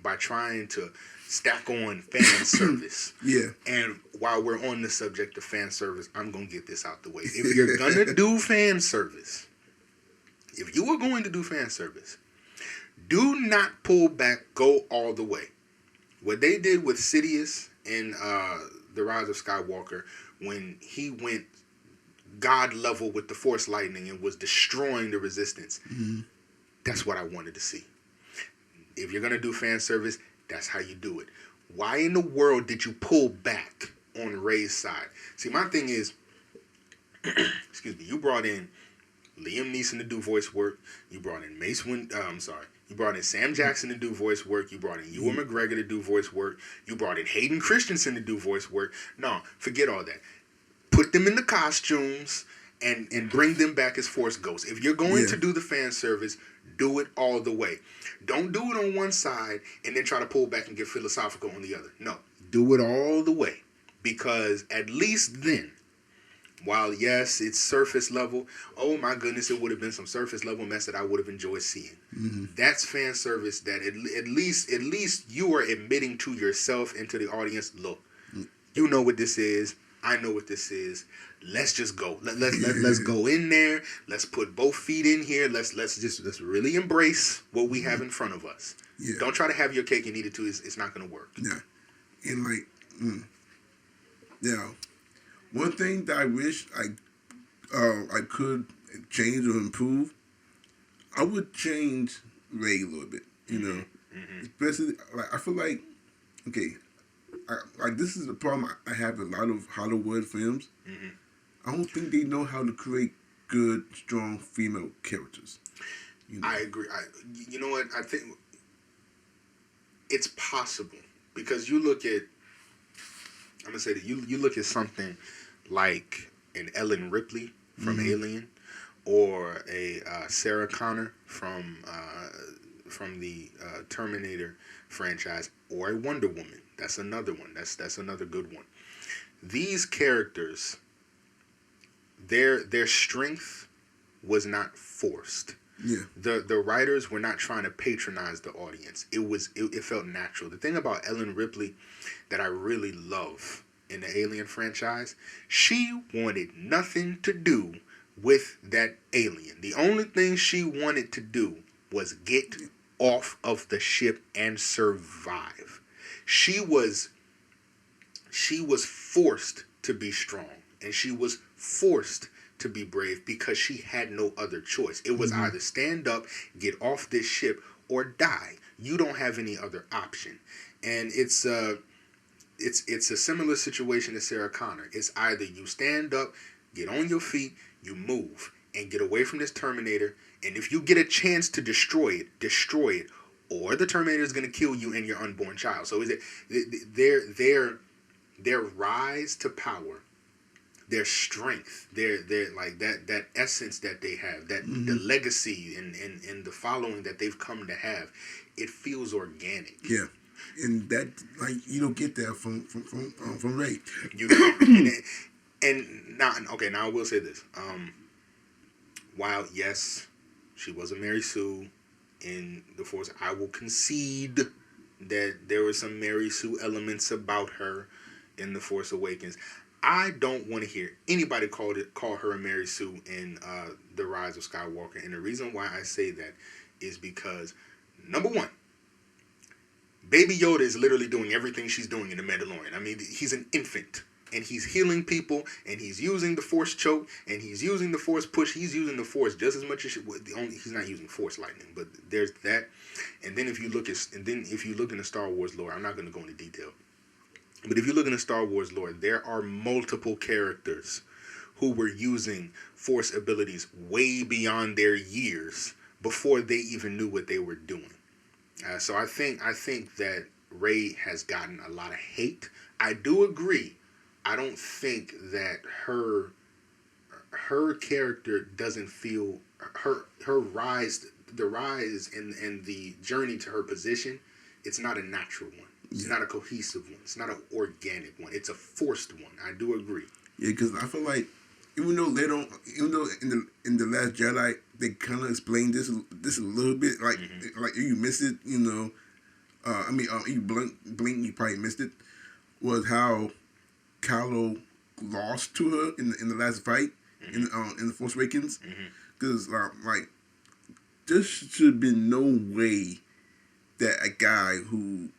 by trying to stack on fan service. Yeah. And while we're on the subject of fan service, I'm going to get this out the way. If you're going to do fan service, if you are going to do fan service, do not pull back, go all the way. What they did with Sidious in The Rise of Skywalker, when he went God level with the Force lightning and was destroying the Resistance, that's what I wanted to see. If you're going to do fan service, that's how you do it. Why in the world did you pull back on Rey's side? See, my thing is, excuse me, you brought in Liam Neeson to do voice work. You brought in You brought in Sam Jackson to do voice work. You brought in Ewan McGregor to do voice work. You brought in Hayden Christensen to do voice work. No, forget all that. Put them in the costumes and bring them back as Force Ghosts. If you're going to do the fan service, do it all the way. Don't do it on one side and then try to pull back and get philosophical on the other. No, do it all the way. Because at least then, while yes, it's surface level, oh my goodness, it would have been some surface level mess that I would have enjoyed seeing. That's fan service that at least you are admitting to yourself and to the audience, look, you know what this is. I know what this is. Let's just go. Let's go in there. Let's put both feet in here. Let's really embrace what we have in front of us. Yeah. Don't try to have your cake and eat it too. It's not going to work. Yeah. And one thing that I wish I could change or improve, I would change Rey a little bit. You know, especially I feel like this is the problem I have with a lot of Hollywood films. I don't think they know how to create good, strong female characters. You know? I agree. You know what? I think it's possible because you look at. I'm gonna say that you look at something like an Ellen Ripley from Alien, or a Sarah Connor from the Terminator franchise, or a Wonder Woman. That's another one. That's another good one. These characters, their strength was not forced. Yeah. The writers were not trying to patronize the audience. It felt natural. The thing about Ellen Ripley that I really love in the Alien franchise, she wanted nothing to do with that alien. The only thing she wanted to do was get off of the ship and survive. She was forced to be strong, and she was forced to be brave because she had no other choice. It was either stand up, get off this ship, or die. You don't have any other option. And it's a similar situation to Sarah Connor. It's either you stand up, get on your feet, you move, and get away from this Terminator. And if you get a chance to destroy it, or the Terminator is going to kill you and your unborn child. So is it their rise to power, their strength, their like that essence that they have, that the legacy and the following that they've come to have, it feels organic. Yeah. and that like you don't get that from Ray. You and now okay. Now I will say this. While yes, she was a Mary Sue in the Force, I will concede that there were some Mary Sue elements about her in the Force Awakens. I don't want to hear anybody call her a Mary Sue in the Rise of Skywalker, and the reason why I say that is because number one, Baby Yoda is literally doing everything she's doing in The Mandalorian. I mean, he's an infant, and he's healing people, and he's using the Force choke, and he's using the Force push. He's using the Force just as much as he's not using Force lightning, but there's that. And then if you look in the Star Wars lore, I'm not going to go into detail, but if you look in the Star Wars lore, there are multiple characters who were using Force abilities way beyond their years before they even knew what they were doing. So I think that Rey has gotten a lot of hate. I do agree. I don't think that her character doesn't feel her rise, the rise and the journey to her position. It's not a natural one. It's not a cohesive one. It's not an organic one. It's a forced one. I do agree. Yeah, because I feel like even though in the Last Jedi they kind of explained this a little bit, like like you missed it, you know. You blink, you probably missed it. Was how Kylo lost to her in the last fight in the Force Awakens, because like there should have been no way that a guy who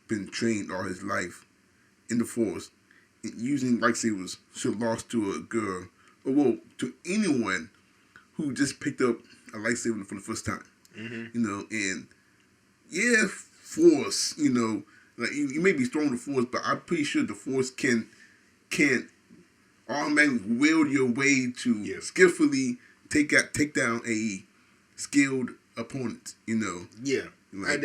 been trained all his life in the Force using lightsabers should have lost to a girl, or well, to anyone who just picked up a lightsaber for the first time. You know, and yeah, Force, you know, like you may be strong with the Force, but I'm pretty sure the Force can't automatically wield your way to skillfully take down a skilled opponent, you know. Yeah. Like,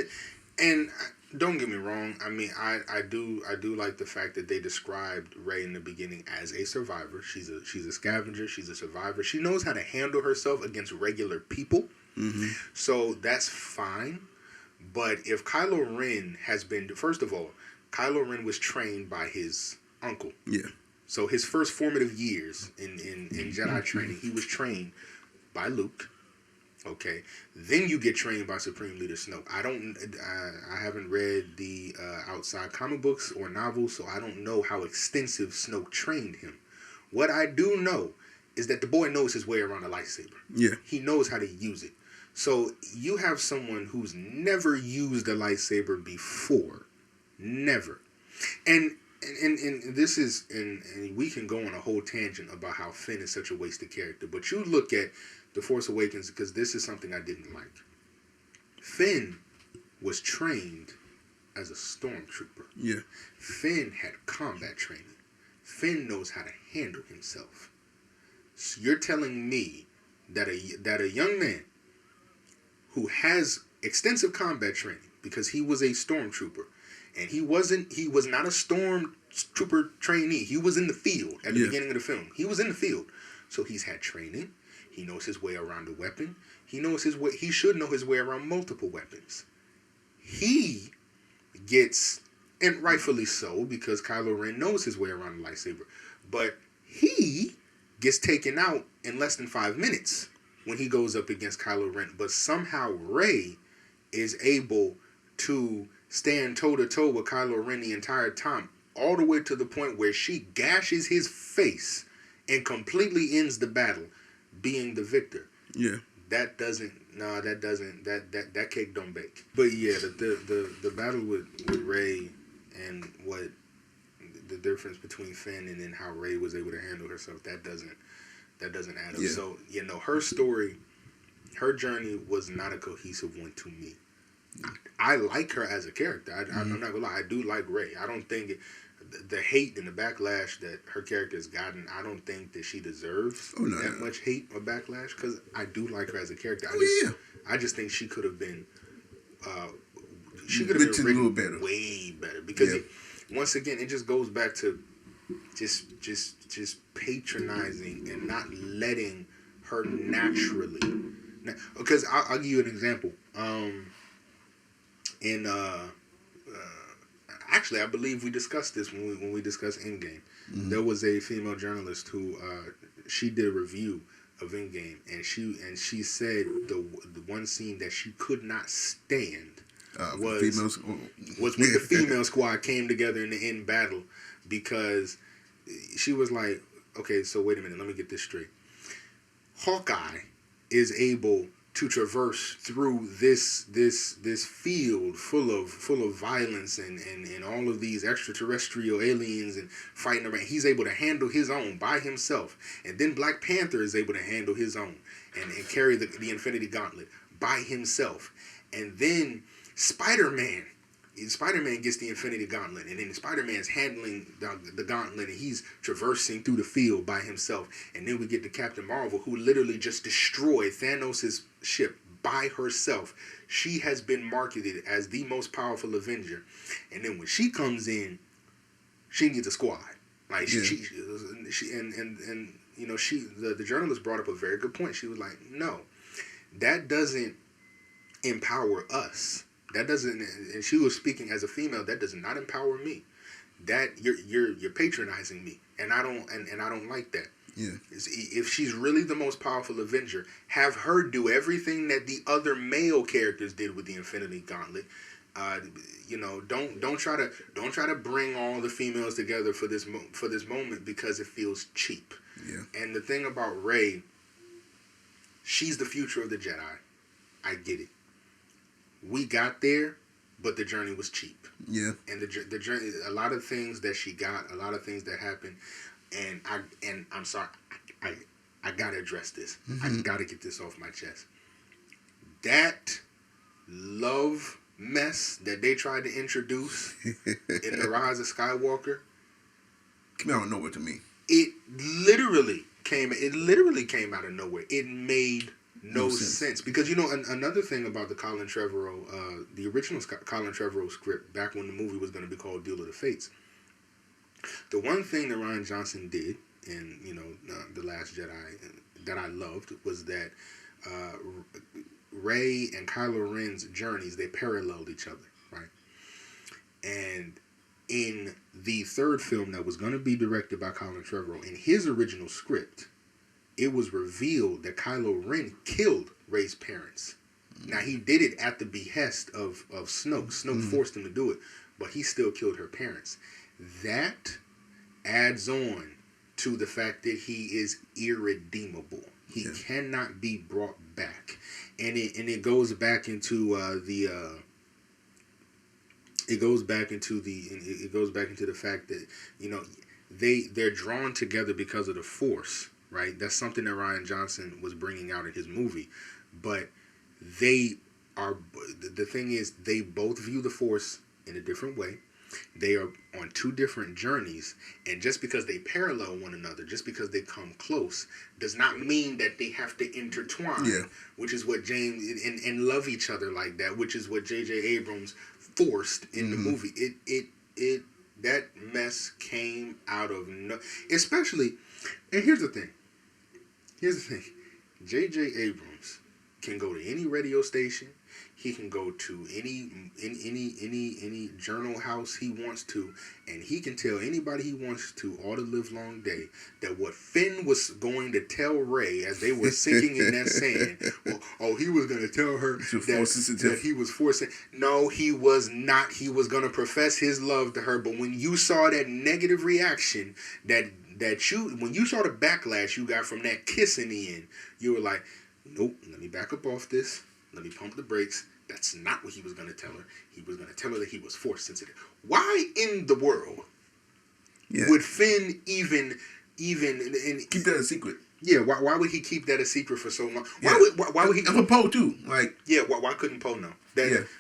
and don't get me wrong. I mean, I do like the fact that they described Rey in the beginning as a survivor. She's a scavenger. She's a survivor. She knows how to handle herself against regular people. So that's fine. But if Kylo Ren has been, first of all, Kylo Ren was trained by his uncle. Yeah. So his first formative years in Jedi training, he was trained by Luke. Okay, then you get trained by Supreme Leader Snoke. I haven't read the outside comic books or novels, so I don't know how extensive Snoke trained him. What I do know is that the boy knows his way around a lightsaber. Yeah, he knows how to use it. So you have someone who's never used a lightsaber before, never, and this is and we can go on a whole tangent about how Finn is such a wasted character. But you look at The Force Awakens, because this is something I didn't like. Finn was trained as a stormtrooper. Yeah. Finn had combat training. Finn knows how to handle himself. So you're telling me that a young man who has extensive combat training, because he was a stormtrooper, and he was not a stormtrooper trainee. He was in the field at the beginning of the film. He was in the field. So he's had training. He knows his way around a weapon. He should know his way around multiple weapons. He gets, and rightfully so, because Kylo Ren knows his way around a lightsaber, but he gets taken out in less than 5 minutes when he goes up against Kylo Ren. But somehow Rey is able to stand toe-to-toe with Kylo Ren the entire time, all the way to the point where she gashes his face and completely ends the battle, being the victor. Yeah. That cake don't bake. But yeah, the battle with Rey and what the difference between Finn and then how Rey was able to handle herself, that doesn't add up. Yeah. So, you know, her story, her journey was not a cohesive one to me. I like her as a character. I'm not gonna lie, I do like Rey. I don't think the hate and the backlash that her character has gotten, I don't think that she deserves much hate or backlash, because I do like her as a character. I just think she could have been written a little better, way better, because once again, it just goes back to just patronizing and not letting her naturally. Because I'll give you an example. In actually, I believe we discussed this when we discussed Endgame. Mm-hmm. There was a female journalist who she did a review of Endgame, and she said the one scene that she could not stand was females. was when the female squad came together in the end battle, because she was like, okay, so wait a minute, let me get this straight. Hawkeye is able to traverse through this field full of violence and all of these extraterrestrial aliens and fighting around. He's able to handle his own by himself, and then Black Panther is able to handle his own and carry the Infinity Gauntlet by himself, and then Spider-Man gets the Infinity Gauntlet, and then Spider-Man's handling the gauntlet, and he's traversing through the field by himself. And then we get to Captain Marvel, who literally just destroyed Thanos' ship by herself. She has been marketed as the most powerful Avenger. And then when she comes in, she needs a squad. Like, she and you know, the journalist brought up a very good point. She was like, no, that doesn't empower us. That doesn't, and she was speaking as a female. That does not empower me. That you're patronizing me, and I don't like that. Yeah. If she's really the most powerful Avenger, have her do everything that the other male characters did with the Infinity Gauntlet. You know, don't try to bring all the females together for this moment, because it feels cheap. Yeah. And the thing about Rey, she's the future of the Jedi. I get it. We got there, but the journey was cheap. Yeah. And the journey, a lot of things that she got, a lot of things that happened, and I'm sorry, I gotta address this. Mm-hmm. I gotta get this off my chest. That love mess that they tried to introduce in The Rise of Skywalker came out of nowhere to me. It literally came out of nowhere. It made no sense. Because, you know, another thing about the Colin Trevorrow, the original Colin Trevorrow script, back when the movie was going to be called Duel of the Fates, the one thing that Rian Johnson did in, you know, The Last Jedi that I loved was that Rey and Kylo Ren's journeys, they paralleled each other, right? And in the third film that was going to be directed by Colin Trevorrow, in his original script, it was revealed that Kylo Ren killed Rey's parents. Now, he did it at the behest of Snoke. Snoke forced him to do it, but he still killed her parents. That adds on to the fact that he is irredeemable. He cannot be brought back. And it goes back into the fact that, you know, they're drawn together because of the Force, right? That's something that Rian Johnson was bringing out in his movie. But the thing is, they both view the Force in a different way. They are on two different journeys, and just because they parallel one another, just because they come close, does not mean that they have to intertwine. Yeah. Which is what James and love each other like that, which is what J.J. Abrams forced in the movie. It that mess came out of no, especially. And here's the thing. J.J. Abrams can go to any radio station. He can go to any journal house he wants to, and he can tell anybody he wants to all the live long day that what Finn was going to tell Rey as they were sinking in that sand, he was going to tell her that he was forcing. No, he was not. He was going to profess his love to her, but when you saw that negative reaction, when you saw the backlash you got from that kiss in the end, you were like, nope, let me back up off this. Let me pump the brakes. That's not what he was going to tell her. He was going to tell her that he was force sensitive. Why in the world would Finn even keep that a secret? Yeah, why would he keep that a secret for so long? Why would he? And for Poe too, like why couldn't Poe know?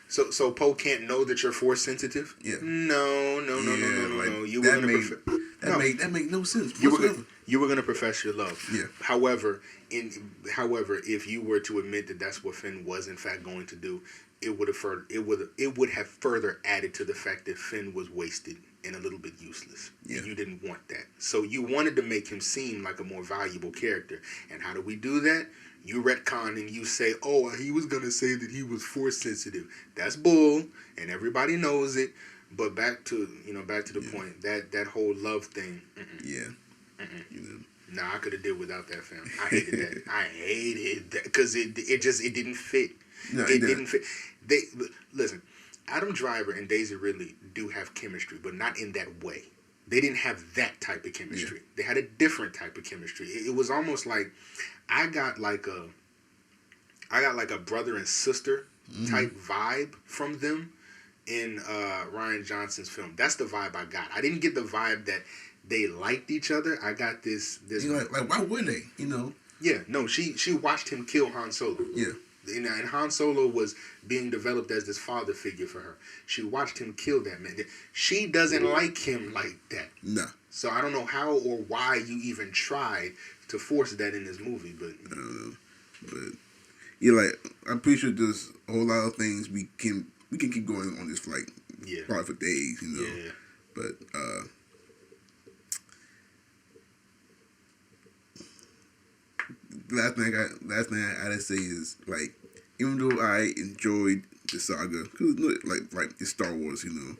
So Poe can't know that you're force sensitive? Yeah. No. You were that made no sense. You were gonna profess your love. Yeah. However, if you were to admit that that's what Finn was in fact going to do, it would have further added to the fact that Finn was wasted and a little bit useless. Yeah. And you didn't want that. So you wanted to make him seem like a more valuable character. And how do we do that? You retcon and you say, he was going to say that he was force sensitive. That's bull, and everybody knows it. But back to the point that whole love thing. Yeah. Mm-mm. You know. Nah, I could have did without that film. I hated that. I hated that because it didn't fit. No, It didn't fit. They listen. Adam Driver and Daisy Ridley do have chemistry, but not in that way. They didn't have that type of chemistry. Yeah. They had a different type of chemistry. It was almost like I got like a brother and sister type vibe from them in Rian Johnson's film. That's the vibe I got. I didn't get the vibe that they liked each other. I got this. You know, like why would they? You know. Yeah. No. She watched him kill Han Solo. Yeah. And Han Solo was being developed as this father figure for her. She watched him kill that man. She doesn't like him like that. No. So I don't know how or why you even tried to force that in this movie, but I don't know. But yeah, like I'm pretty sure there's a whole lot of things we can keep going on this flight. Yeah. Probably for days, you know. Yeah. But last thing I gotta say is, like, even though I enjoyed the saga, cause like it's Star Wars, you know,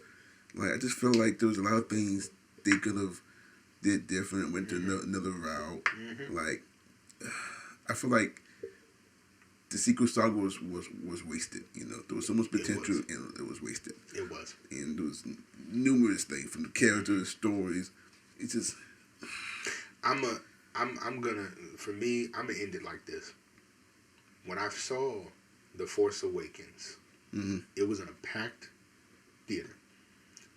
like I just feel like there was a lot of things they could have did different, went to another route. Mm-hmm. Like I feel like the sequel saga was wasted. You know, there was so much potential and it was wasted. It was, and there was numerous things from the characters, stories. It's just I'm gonna end it like this. When I saw The Force Awakens, it was in a packed theater.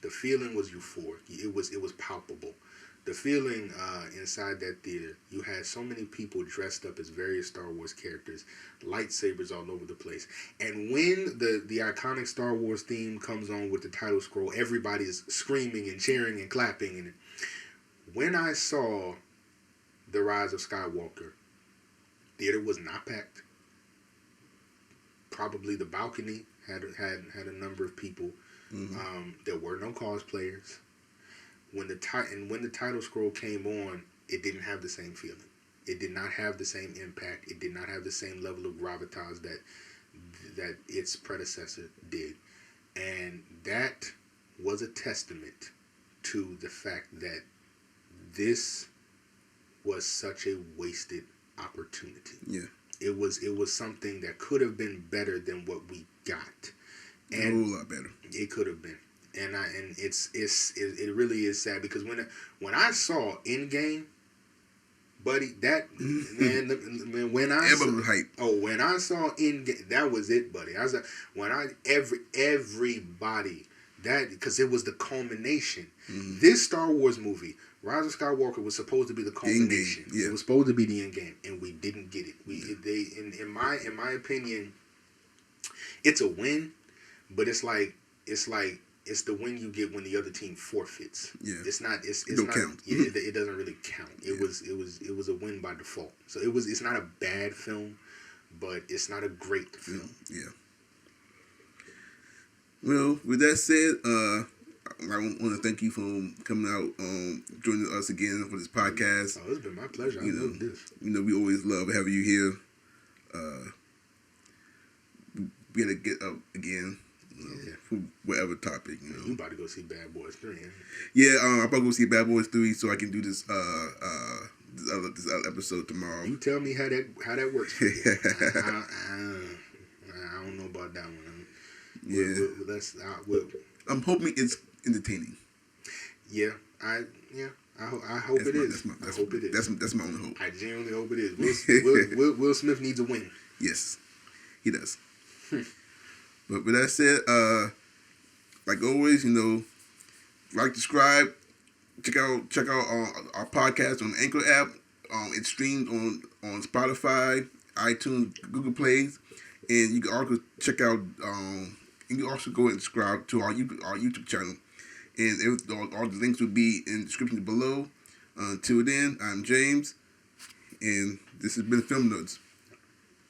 The feeling was euphoric. It was palpable. The feeling inside that theater, you had so many people dressed up as various Star Wars characters, lightsabers all over the place. And when the iconic Star Wars theme comes on with the title scroll, everybody's screaming and cheering and clapping. And when I saw The Rise of Skywalker, theater was not packed. Probably the balcony had a number of people. There were no cosplayers. When the title scroll came on, it didn't have the same feeling. It did not have the same impact. It did not have the same level of gravitas that its predecessor did. And that was a testament to the fact that this was such a wasted opportunity. Yeah. It was something that could have been better than what we got. And a whole lot better. It could have been. And it really is sad because when I saw Endgame, buddy, that man, when I saw Endgame, that was it, buddy. I was like, everybody that, because it was the culmination. This Star Wars movie, Rise of Skywalker, was supposed to be the culmination. Yeah. It was supposed to be the end game, and we didn't get it. In my opinion, it's a win, but it's the win you get when the other team forfeits. Yeah. It's not. It don't count. It doesn't really count. It was a win by default. So it's not a bad film, but it's not a great film. Yeah. Well, with that said, I want to thank you for coming out, joining us again for this podcast. Oh, it's been my pleasure. I love this. You know, we always love having you here. We got to get up again. For whatever topic, you know. You about to go see Bad Boys 3, huh? Yeah, I'm about to go see Bad Boys 3 so I can do this other episode tomorrow. You tell me how that works. I don't know about that one. I'm hoping it's entertaining. Yeah, I hope it is. I hope it is. That's my only hope. I genuinely hope it is. Will Smith needs a win. Yes, he does. But with that said, like always, you know, like, subscribe, check out our podcast on the Anchor app. It's streamed on Spotify, iTunes, Google Plays, and you can also check out. You can also go and subscribe to our YouTube channel, and all the links will be in the description below. Until then, I'm James, and this has been Film Nerds.